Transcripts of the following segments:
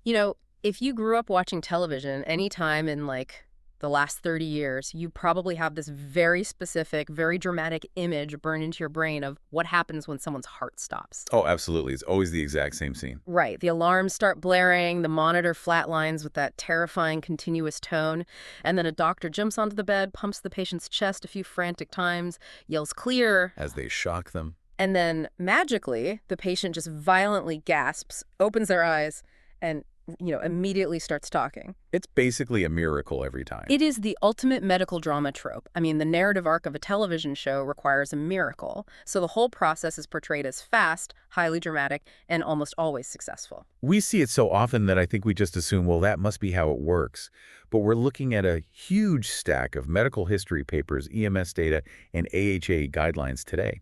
You know, if you grew up watching television anytime in like the last 30 years, you probably have this very specific, very dramatic image burned into your brain of what happens when someone's heart stops. Oh, absolutely. It's always the exact same scene. Right. The alarms start blaring, the monitor flatlines with that terrifying continuous tone, and then a doctor jumps onto the bed, pumps the patient's chest a few frantic times, yells clear, As they shock them. and then magically, the patient just violently gasps, opens their eyes, and immediately starts talking. It's basically a miracle every time. It is the ultimate medical drama trope. I mean, the narrative arc of a television show requires a miracle, so the whole process is portrayed as fast, highly dramatic, and almost always successful. We see it so often that I think we just assume, well, that must be how it works. But we're looking at a huge stack of medical history papers, EMS data, and AHA guidelines today.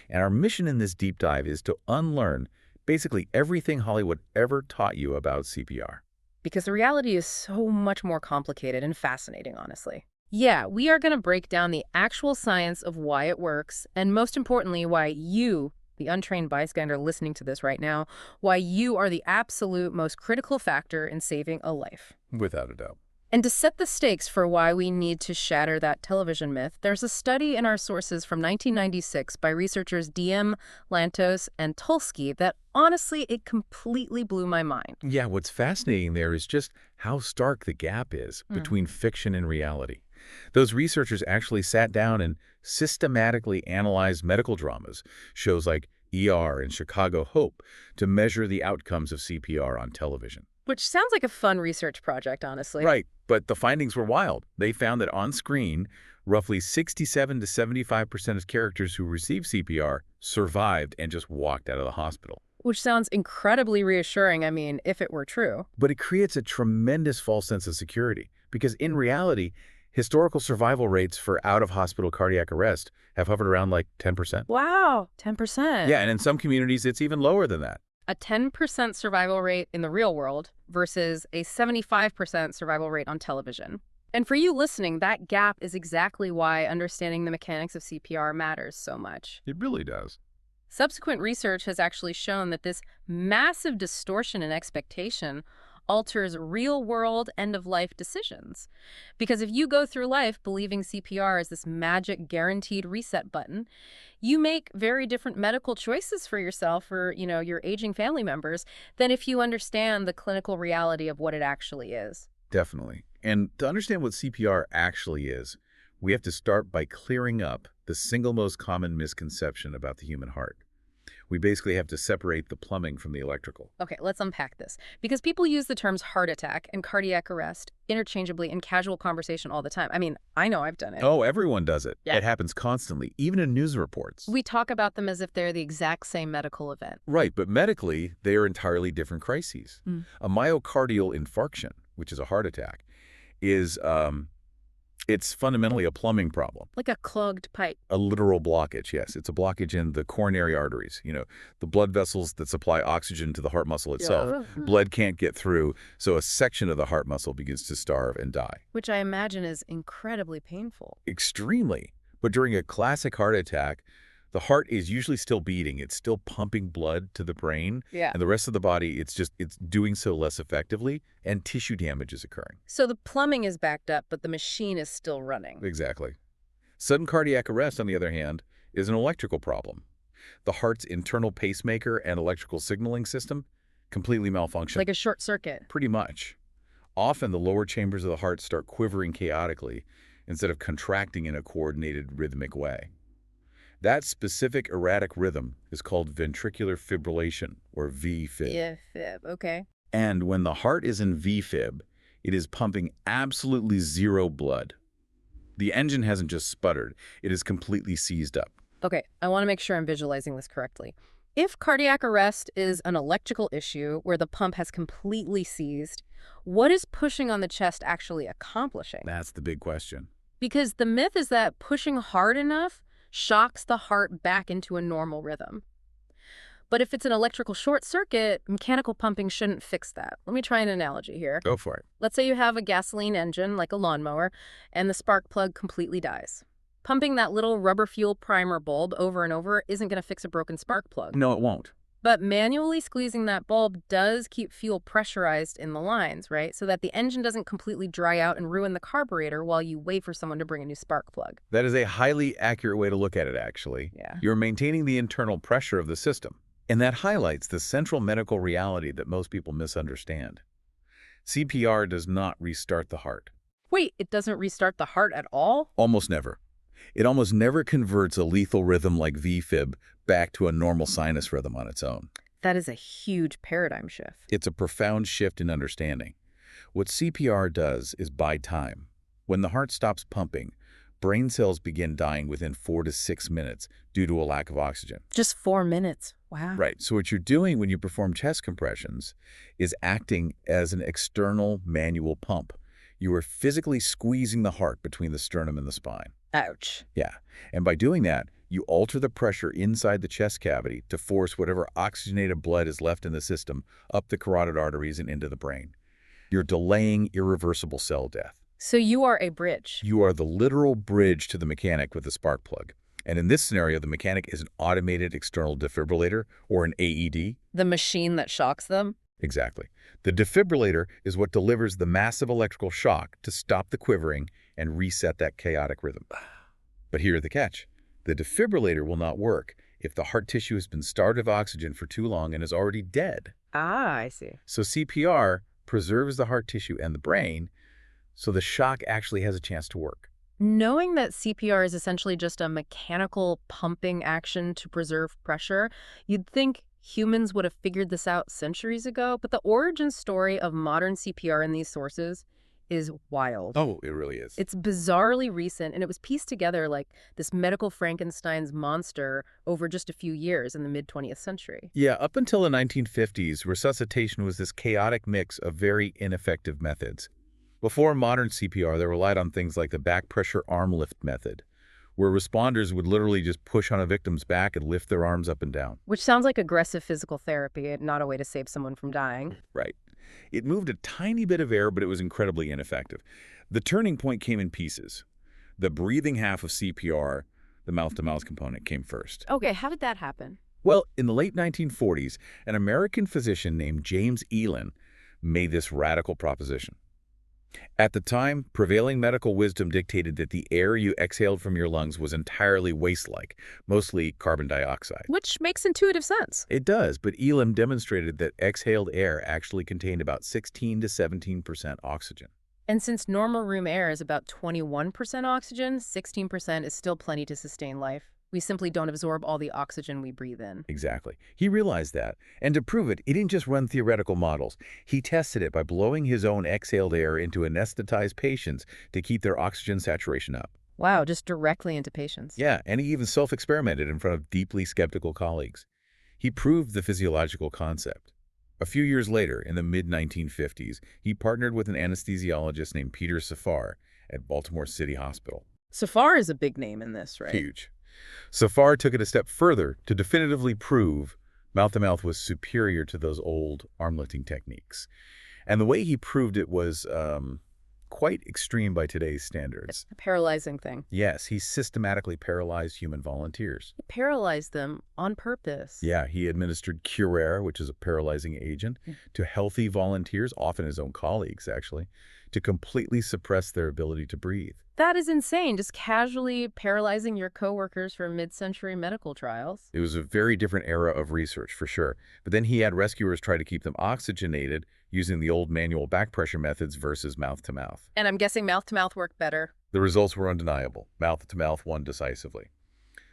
And our mission in this deep dive is to unlearn basically everything Hollywood ever taught you about CPR. Because the reality is so much more complicated and fascinating, honestly. Yeah, we are going to break down the actual science of why it works, and most importantly, why you, the untrained bystander listening to this right now, why you are the absolute most critical factor in saving a life. Without a doubt. And to set the stakes for why we need to shatter that television myth, there's a study in our sources from 1996 by researchers Diem, Lantos, and Tulsky that honestly, it completely blew my mind. Yeah, what's fascinating there is just how stark the gap is between fiction and reality. Those researchers actually sat down and systematically analyzed medical dramas, shows like ER and Chicago Hope, to measure the outcomes of CPR on television. Which sounds like a fun research project, honestly. Right, but the findings were wild. They found that on screen, roughly 67 to 75% of characters who received CPR survived and just walked out of the hospital. Which sounds incredibly reassuring, I mean, if it were true. But it creates a tremendous false sense of security, because in reality, historical survival rates for out-of-hospital cardiac arrest have hovered around like 10%. Wow, 10%. Yeah, and in some communities, it's even lower than that. A 10% survival rate in the real world versus a 75% survival rate on television. And for you listening, that gap is exactly why understanding the mechanics of CPR matters so much. It really does. Subsequent research has actually shown that this massive distortion in expectation alters real-world end-of-life decisions. Because if you go through life believing CPR is this magic guaranteed reset button, you make very different medical choices for yourself or, your aging family members than if you understand the clinical reality of what it actually is. Definitely. And to understand what CPR actually is, we have to start by clearing up the single most common misconception about the human heart. We basically have to separate the plumbing from the electrical. Okay, let's unpack this. Because people use the terms heart attack and cardiac arrest interchangeably in casual conversation all the time. I mean, I know I've done it. Oh, everyone does it. Yeah. It happens constantly, even in news reports. We talk about them as if they're the exact same medical event. Right, but medically, they are entirely different crises. A myocardial infarction, which is a heart attack, is it's fundamentally a plumbing problem. Like a clogged pipe. A literal blockage, yes. It's a blockage in the coronary arteries, the blood vessels that supply oxygen to the heart muscle itself. Yeah. Blood can't get through, so a section of the heart muscle begins to starve and die. Which I imagine is incredibly painful. Extremely. But during a classic heart attack, the heart is usually still beating. It's still pumping blood to the brain. Yeah. And the rest of the body, it's doing so less effectively, and tissue damage is occurring. So the plumbing is backed up, but the machine is still running. Exactly. Sudden cardiac arrest, on the other hand, is an electrical problem. The heart's internal pacemaker and electrical signaling system completely malfunction. Like a short circuit. Pretty much. Often the lower chambers of the heart start quivering chaotically instead of contracting in a coordinated rhythmic way. That specific erratic rhythm is called ventricular fibrillation, or VFib. Yeah, fib, okay. And when the heart is in VFib, it is pumping absolutely zero blood. The engine hasn't just sputtered, it is completely seized up. Okay, I want to make sure I'm visualizing this correctly. If cardiac arrest is an electrical issue where the pump has completely seized, what is pushing on the chest actually accomplishing? That's the big question. Because the myth is that pushing hard enough shocks the heart back into a normal rhythm. But if it's an electrical short circuit, mechanical pumping shouldn't fix that. Let me try an analogy here. Go for it. Let's say you have a gasoline engine, like a lawnmower, and the spark plug completely dies. Pumping that little rubber fuel primer bulb over and over isn't going to fix a broken spark plug. No, it won't. But manually squeezing that bulb does keep fuel pressurized in the lines, right? So that the engine doesn't completely dry out and ruin the carburetor while you wait for someone to bring a new spark plug. That is a highly accurate way to look at it, actually. Yeah. You're maintaining the internal pressure of the system. And that highlights the central medical reality that most people misunderstand. CPR does not restart the heart. Wait, it doesn't restart the heart at all? Almost never. It almost never converts a lethal rhythm like VFib back to a normal sinus rhythm on its own. That is a huge paradigm shift. It's a profound shift in understanding. What CPR does is buy time. When the heart stops pumping, brain cells begin dying within 4 to 6 minutes due to a lack of oxygen. Just 4 minutes. Wow. Right. So what you're doing when you perform chest compressions is acting as an external manual pump. You are physically squeezing the heart between the sternum and the spine. Ouch. Yeah. And by doing that, you alter the pressure inside the chest cavity to force whatever oxygenated blood is left in the system up the carotid arteries and into the brain. You're delaying irreversible cell death. So you are a bridge. You are the literal bridge to the mechanic with the spark plug. And in this scenario, the mechanic is an automated external defibrillator, or an AED. The machine that shocks them? Exactly. The defibrillator is what delivers the massive electrical shock to stop the quivering and reset that chaotic rhythm. But here's the catch. The defibrillator will not work if the heart tissue has been starved of oxygen for too long and is already dead. Ah, I see. So CPR preserves the heart tissue and the brain, so the shock actually has a chance to work. Knowing that CPR is essentially just a mechanical pumping action to preserve pressure, you'd think humans would have figured this out centuries ago, but the origin story of modern CPR in these sources is wild. Oh, it really is. It's bizarrely recent, and it was pieced together like this medical Frankenstein's monster over just a few years in the mid-20th century. Yeah, up until the 1950s, resuscitation was this chaotic mix of very ineffective methods. Before modern CPR, they relied on things like the back pressure arm lift method, where responders would literally just push on a victim's back and lift their arms up and down. Which sounds like aggressive physical therapy and not a way to save someone from dying. Right. It moved a tiny bit of air, but it was incredibly ineffective. The turning point came in pieces. The breathing half of CPR, the mouth-to-mouth component, came first. Okay, how did that happen? Well, in the late 1940s, an American physician named James Elan made this radical proposition. At the time, prevailing medical wisdom dictated that the air you exhaled from your lungs was entirely waste-like, mostly carbon dioxide. Which makes intuitive sense. It does, but Elam demonstrated that exhaled air actually contained about 16 to 17% oxygen. And since normal room air is about 21% oxygen, 16% is still plenty to sustain life. We simply don't absorb all the oxygen we breathe in. Exactly. He realized that. And to prove it, he didn't just run theoretical models. He tested it by blowing his own exhaled air into anesthetized patients to keep their oxygen saturation up. Wow, just directly into patients. Yeah, and he even self-experimented in front of deeply skeptical colleagues. He proved the physiological concept. A few years later, in the mid-1950s, he partnered with an anesthesiologist named Peter Safar at Baltimore City Hospital. Safar is a big name in this, right? Huge. Safar took it a step further to definitively prove mouth-to-mouth was superior to those old arm-lifting techniques. And the way he proved it was quite extreme by today's standards. A paralyzing thing. Yes, he systematically paralyzed human volunteers. He paralyzed them on purpose. Yeah, he administered Curair, which is a paralyzing agent, to healthy volunteers, often his own colleagues, actually, to completely suppress their ability to breathe. That is insane, just casually paralyzing your coworkers for mid-century medical trials. It was a very different era of research, for sure. But then he had rescuers try to keep them oxygenated using the old manual back pressure methods versus mouth-to-mouth. And I'm guessing mouth-to-mouth worked better. The results were undeniable. Mouth-to-mouth won decisively.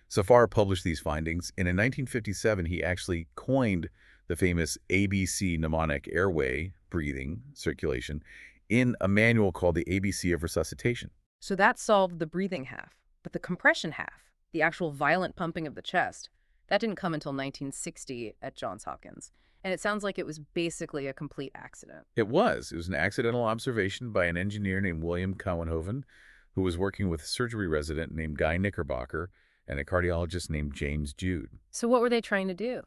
Safar published these findings, and in 1957 he actually coined the famous ABC mnemonic airway, breathing, circulation, in a manual called the ABC of resuscitation. So that solved the breathing half. But the compression half, the actual violent pumping of the chest, that didn't come until 1960 at Johns Hopkins. And it sounds like it was basically a complete accident. It was. It was an accidental observation by an engineer named William Cowenhoven, who was working with a surgery resident named Guy Knickerbocker and a cardiologist named James Jude. So what were they trying to do?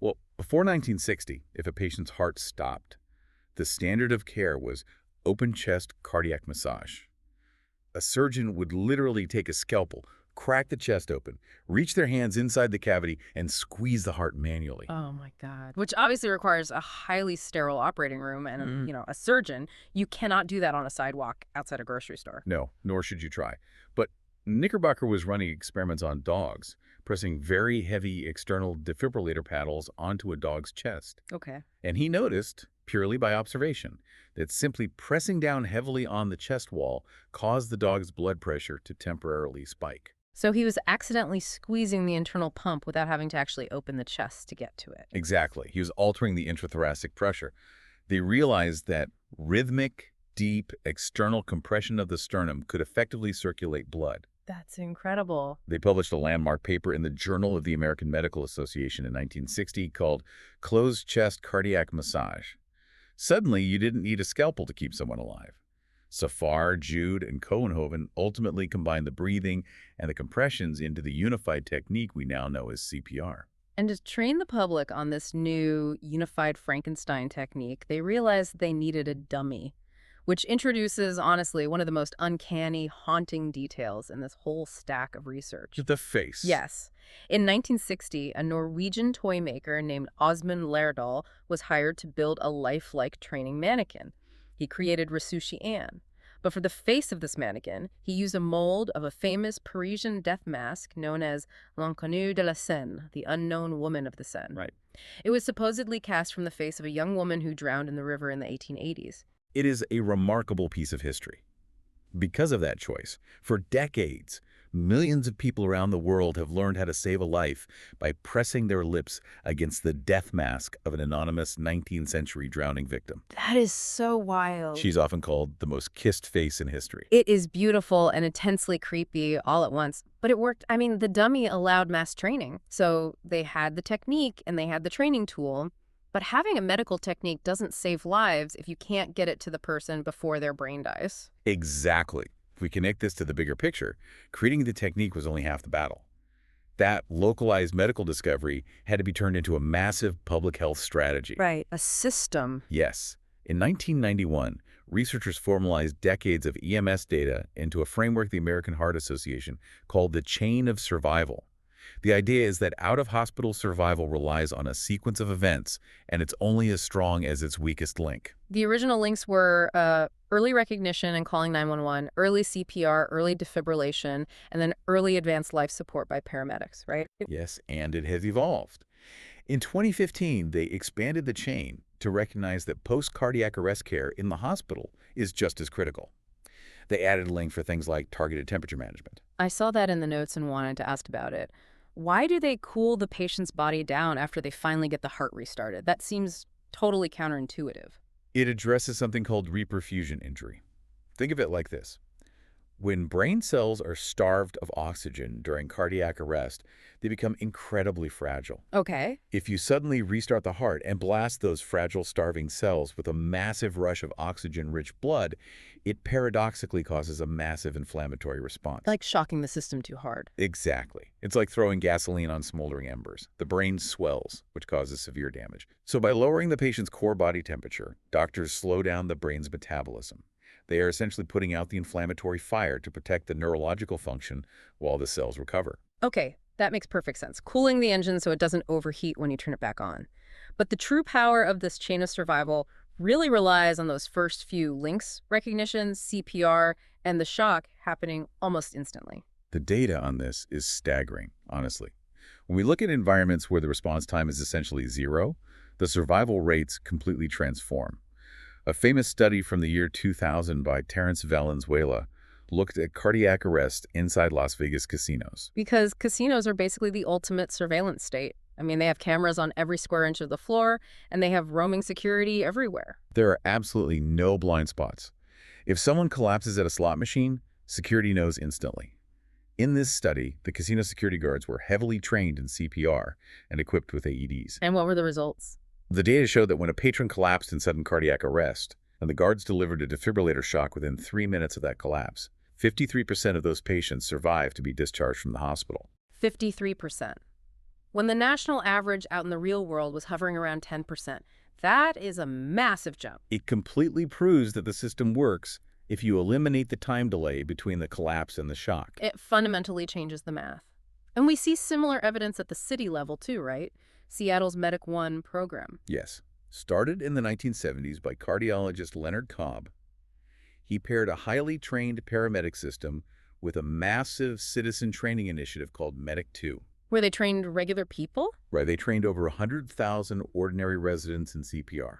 Well, before 1960, if a patient's heart stopped, the standard of care was open chest cardiac massage. A surgeon would literally take a scalpel, crack the chest open, reach their hands inside the cavity, and squeeze the heart manually. Oh my God. Which obviously requires a highly sterile operating room and, a surgeon. You cannot do that on a sidewalk outside a grocery store. No, nor should you try. But Knickerbocker was running experiments on dogs, pressing very heavy external defibrillator paddles onto a dog's chest. Okay. And he noticed, purely by observation, that simply pressing down heavily on the chest wall caused the dog's blood pressure to temporarily spike. So he was accidentally squeezing the internal pump without having to actually open the chest to get to it. Exactly. He was altering the intrathoracic pressure. They realized that rhythmic, deep, external compression of the sternum could effectively circulate blood. That's incredible. They published a landmark paper in the Journal of the American Medical Association in 1960 called Closed Chest Cardiac Massage. Suddenly, you didn't need a scalpel to keep someone alive. Safar, Jude, and Cohenhoven ultimately combined the breathing and the compressions into the unified technique we now know as CPR. And to train the public on this new unified Frankenstein technique, they realized they needed a dummy, which introduces, honestly, one of the most uncanny, haunting details in this whole stack of research. The face. Yes. In 1960, a Norwegian toy maker named Osmund Lærdal was hired to build a lifelike training mannequin. He created Rasushi Ann. But for the face of this mannequin, he used a mold of a famous Parisian death mask known as L'Inconnue de la Seine, the unknown woman of the Seine. Right. It was supposedly cast from the face of a young woman who drowned in the river in the 1880s. It is a remarkable piece of history. Because of that choice, for decades, millions of people around the world have learned how to save a life by pressing their lips against the death mask of an anonymous 19th century drowning victim. That is so wild. She's often called the most kissed face in history. It is beautiful and intensely creepy all at once. But it worked. I mean, the dummy allowed mass training. So they had the technique and they had the training tool. But having a medical technique doesn't save lives if you can't get it to the person before their brain dies. Exactly. If we connect this to the bigger picture, creating the technique was only half the battle. That localized medical discovery had to be turned into a massive public health strategy. Right. A system. Yes. In 1991, researchers formalized decades of EMS data into a framework the American Heart Association called the chain of survival. The idea is that out-of-hospital survival relies on a sequence of events, and it's only as strong as its weakest link. The original links were early recognition and calling 911, early CPR, early defibrillation, and then early advanced life support by paramedics, right? Yes, and it has evolved. In 2015, they expanded the chain to recognize that post-cardiac arrest care in the hospital is just as critical. They added a link for things like targeted temperature management. I saw that in the notes and wanted to ask about it. Why do they cool the patient's body down after they finally get the heart restarted? That seems totally counterintuitive. It addresses something called reperfusion injury. Think of it like this. When brain cells are starved of oxygen during cardiac arrest, they become incredibly fragile. Okay. If you suddenly restart the heart and blast those fragile, starving cells with a massive rush of oxygen-rich blood, it paradoxically causes a massive inflammatory response. Like shocking the system too hard. Exactly. It's like throwing gasoline on smoldering embers. The brain swells, which causes severe damage. So by lowering the patient's core body temperature, doctors slow down the brain's metabolism. They are essentially putting out the inflammatory fire to protect the neurological function while the cells recover. Okay, that makes perfect sense. Cooling the engine so it doesn't overheat when you turn it back on. But the true power of this chain of survival really relies on those first few links, recognition, CPR, and the shock happening almost instantly. The data on this is staggering, honestly. When we look at environments where the response time is essentially zero, the survival rates completely transform. A famous study from the year 2000 by Terence Valenzuela looked at cardiac arrest inside Las Vegas casinos. Because casinos are basically the ultimate surveillance state. I mean, they have cameras on every square inch of the floor, and they have roaming security everywhere. There are absolutely no blind spots. If someone collapses at a slot machine, security knows instantly. In this study, the casino security guards were heavily trained in CPR and equipped with AEDs. And what were the results? The data showed that when a patron collapsed in sudden cardiac arrest, and the guards delivered a defibrillator shock within 3 minutes of that collapse, 53% of those patients survived to be discharged from the hospital. 53%. When the national average out in the real world was hovering around 10%. That is a massive jump. It completely proves that the system works if you eliminate the time delay between the collapse and the shock. It fundamentally changes the math. And we see similar evidence at the city level too, right? Seattle's Medic One program. Yes. Started in the 1970s by cardiologist Leonard Cobb, he paired a highly trained paramedic system with a massive citizen training initiative called Medic 2. Where they trained regular people? Right, they trained over 100,000 ordinary residents in CPR.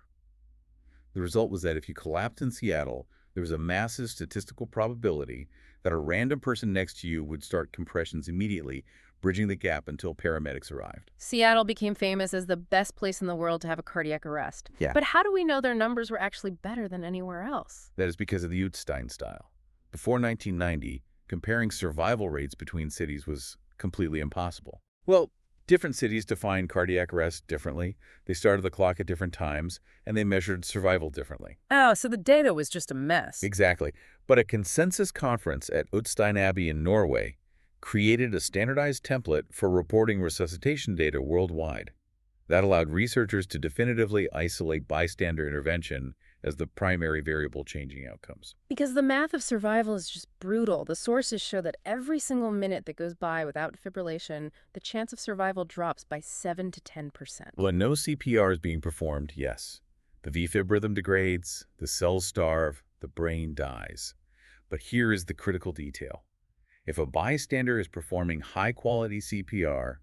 The result was that if you collapsed in Seattle, there was a massive statistical probability that a random person next to you would start compressions immediately, bridging the gap until paramedics arrived. Seattle became famous as the best place in the world to have a cardiac arrest. Yeah. But how do we know their numbers were actually better than anywhere else? That is because of the Utstein style. Before 1990, comparing survival rates between cities was completely impossible. Well, different cities defined cardiac arrest differently. They started the clock at different times, and they measured survival differently. Oh, so the data was just a mess. Exactly. But a consensus conference at Utstein Abbey in Norway created a standardized template for reporting resuscitation data worldwide. That allowed researchers to definitively isolate bystander intervention as the primary variable changing outcomes. Because the math of survival is just brutal. The sources show that every single minute that goes by without defibrillation, the chance of survival drops by 7 to 10%. When no CPR is being performed, yes, the VFib rhythm degrades, the cells starve, the brain dies. But here is the critical detail. If a bystander is performing high-quality CPR,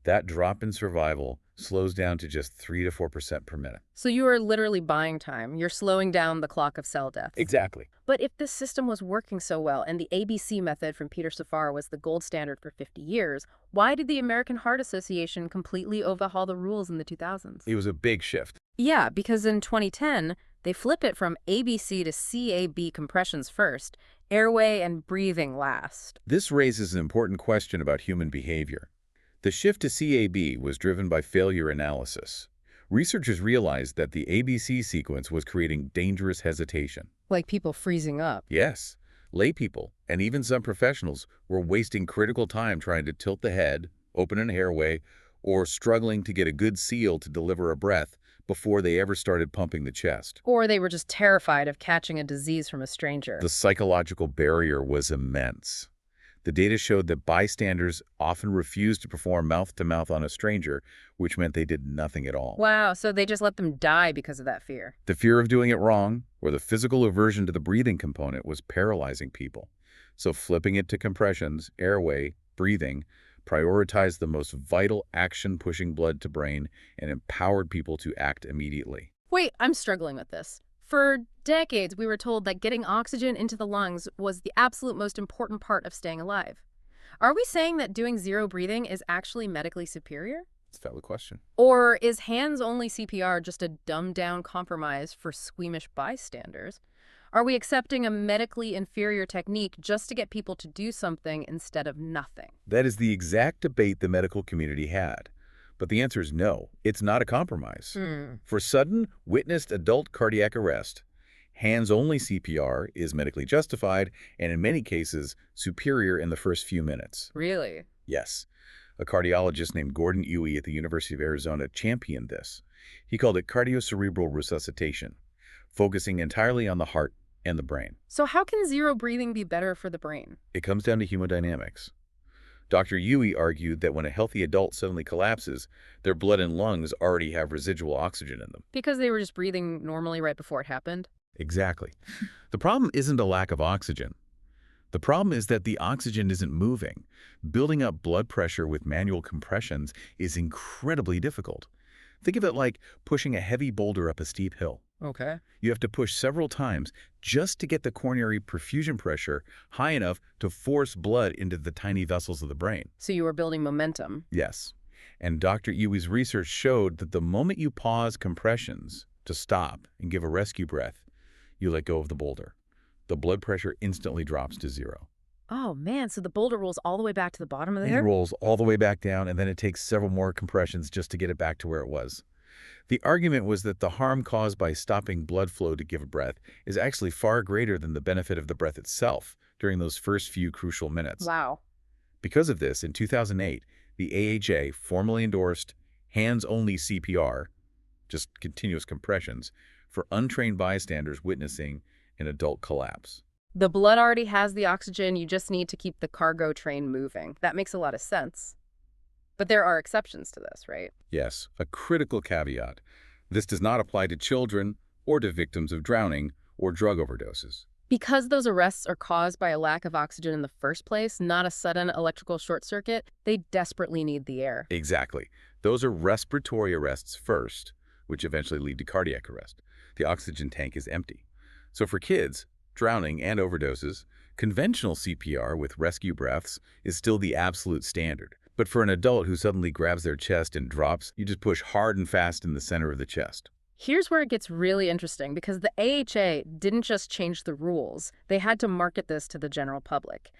that drop in survival slows down to just 3 to 4% per minute. So you are literally buying time. You're slowing down the clock of cell deaths. Exactly. But if this system was working so well and the ABC method from Peter Safar was the gold standard for 50 years, why did the American Heart Association completely overhaul the rules in the 2000s? It was a big shift. Yeah, because in 2010, they flip it from ABC to CAB compressions first, airway and breathing last. This raises an important question about human behavior. The shift to CAB was driven by failure analysis. Researchers realized that the ABC sequence was creating dangerous hesitation. Like people freezing up. Yes, laypeople and even some professionals were wasting critical time trying to tilt the head, open an airway, or struggling to get a good seal to deliver a breath before they ever started pumping the chest. Or they were just terrified of catching a disease from a stranger. The psychological barrier was immense. The data showed that bystanders often refused to perform mouth-to-mouth on a stranger, which meant they did nothing at all. Wow, so they just let them die because of that fear. The fear of doing it wrong, or the physical aversion to the breathing component, was paralyzing people. So flipping it to compressions, airway, breathing, prioritized the most vital action pushing blood to brain and empowered people to act immediately. Wait, I'm struggling with this. For decades, we were told that getting oxygen into the lungs was the absolute most important part of staying alive. Are we saying that doing zero breathing is actually medically superior? It's a valid question. Or is hands-only CPR just a dumbed-down compromise for squeamish bystanders? Are we accepting a medically inferior technique just to get people to do something instead of nothing? That is the exact debate the medical community had. But the answer is no, it's not a compromise. For sudden, witnessed adult cardiac arrest, hands-only CPR is medically justified and in many cases superior in the first few minutes. Really? Yes. A cardiologist named Gordon Huey at the University of Arizona championed this. He called it cardiocerebral resuscitation, focusing entirely on the heart and the brain. So how can zero breathing be better for the brain? It comes down to hemodynamics. Dr. Huey argued that when a healthy adult suddenly collapses, their blood and lungs already have residual oxygen in them. Because they were just breathing normally right before it happened? Exactly. The problem isn't a lack of oxygen. The problem is that the oxygen isn't moving. Building up blood pressure with manual compressions is incredibly difficult. Think of it like pushing a heavy boulder up a steep hill. Okay. You have to push several times just to get the coronary perfusion pressure high enough to force blood into the tiny vessels of the brain. So you were building momentum. Yes. And Dr. Huey's research showed that the moment you pause compressions to stop and give a rescue breath, you let go of the boulder. The blood pressure instantly drops to zero. Oh, man, so the boulder rolls all the way back to the bottom of the It hill? rolls all the way back down, and then it takes several more compressions just to get it back to where it was. The argument was that the harm caused by stopping blood flow to give a breath is actually far greater than the benefit of the breath itself during those first few crucial minutes. Wow. Because of this, in 2008, the AHA formally endorsed hands-only CPR, just continuous compressions, for untrained bystanders witnessing an adult collapse. The blood already has the oxygen, you just need to keep the cargo train moving. That makes a lot of sense. But there are exceptions to this, right? Yes, a critical caveat. This does not apply to children or to victims of drowning or drug overdoses. Because those arrests are caused by a lack of oxygen in the first place, not a sudden electrical short circuit, they desperately need the air. Exactly. Those are respiratory arrests first, which eventually lead to cardiac arrest. The oxygen tank is empty. So for kids, drowning and overdoses, conventional CPR with rescue breaths is still the absolute standard. But for an adult who suddenly grabs their chest and drops, you just push hard and fast in the center of the chest. Here's where it gets really interesting because the AHA didn't just change the rules. They had to market this to the general public.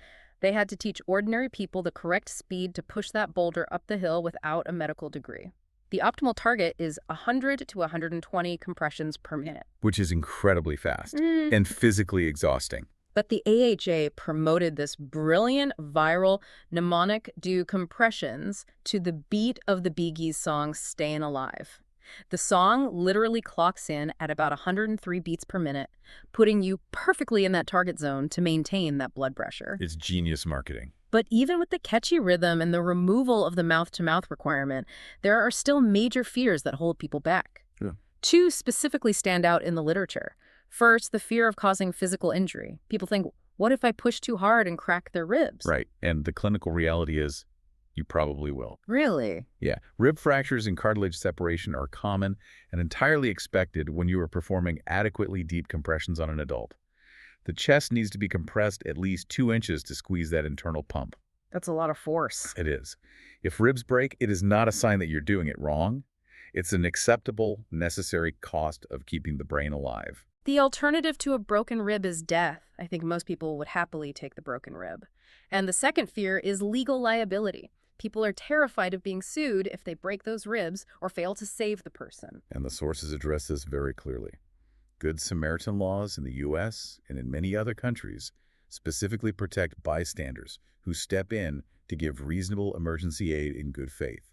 They had to teach ordinary people the correct speed to push that boulder up the hill without a medical degree. The optimal target is 100 to 120 compressions per minute. Which is incredibly fast and physically exhausting. But the AHA promoted this brilliant viral mnemonic do compressions to the beat of the Bee Gees song Stayin' Alive. The song literally clocks in at about 103 beats per minute, putting you perfectly in that target zone to maintain that blood pressure. It's genius marketing. But even with the catchy rhythm and the removal of the mouth-to-mouth requirement, there are still major fears that hold people back. Yeah. Two specifically stand out in the literature. First, the fear of causing physical injury. People think, what if I push too hard and crack their ribs? Right, and the clinical reality is you probably will. Really? Yeah, rib fractures and cartilage separation are common and entirely expected when you are performing adequately deep compressions on an adult. The chest needs to be compressed at least 2 inches to squeeze that internal pump. That's a lot of force. It is. If ribs break, it is not a sign that you're doing it wrong. It's an acceptable, necessary cost of keeping the brain alive. The alternative to a broken rib is death. I think most people would happily take the broken rib. And the second fear is legal liability. People are terrified of being sued if they break those ribs or fail to save the person. And the sources address this very clearly. Good Samaritan laws in the U.S. and in many other countries specifically protect bystanders who step in to give reasonable emergency aid in good faith.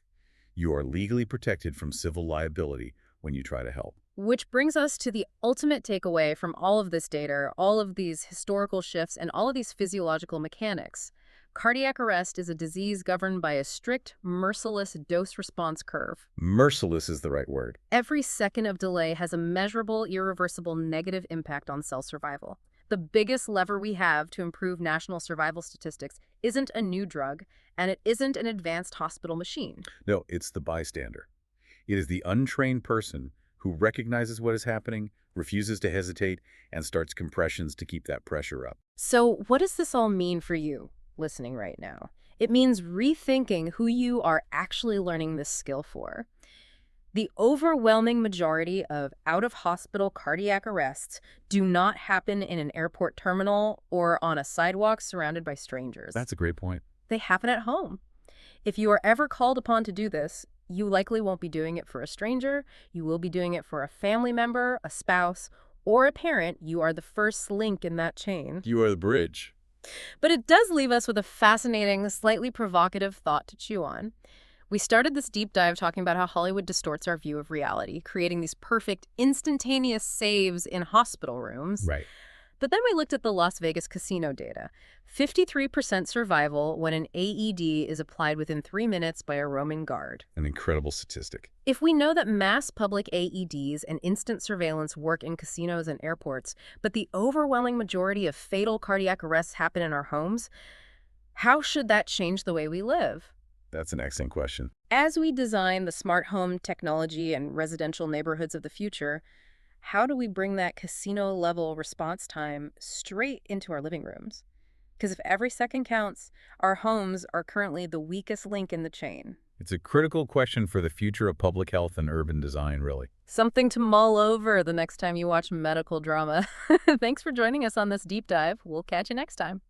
You are legally protected from civil liability when you try to help. Which brings us to the ultimate takeaway from all of this data, all of these historical shifts, and all of these physiological mechanics. Cardiac arrest is a disease governed by a strict, merciless dose-response curve. Merciless is the right word. Every second of delay has a measurable, irreversible negative impact on cell survival. The biggest lever we have to improve national survival statistics isn't a new drug, and it isn't an advanced hospital machine. No, it's the bystander. It is the untrained person who recognizes what is happening, refuses to hesitate, and starts compressions to keep that pressure up. So what does this all mean for you listening right now? It means rethinking who you are actually learning this skill for. The overwhelming majority of out-of-hospital cardiac arrests do not happen in an airport terminal or on a sidewalk surrounded by strangers. That's a great point. They happen at home. If you are ever called upon to do this, you likely won't be doing it for a stranger. You will be doing it for a family member, a spouse, or a parent. You are the first link in that chain. You are the bridge. But it does leave us with a fascinating, slightly provocative thought to chew on. We started this deep dive talking about how Hollywood distorts our view of reality, creating these perfect, instantaneous saves in hospital rooms. Right. But then we looked at the Las Vegas casino data. 53% survival when an AED is applied within 3 minutes by a roaming guard. An incredible statistic. If we know that mass public AEDs and instant surveillance work in casinos and airports, but the overwhelming majority of fatal cardiac arrests happen in our homes, how should that change the way we live? That's an excellent question. As we design the smart home technology and residential neighborhoods of the future, how do we bring that casino-level response time straight into our living rooms? Because if every second counts, our homes are currently the weakest link in the chain. It's a critical question for the future of public health and urban design, really. Something to mull over the next time you watch medical drama. Thanks for joining us on this deep dive. We'll catch you next time.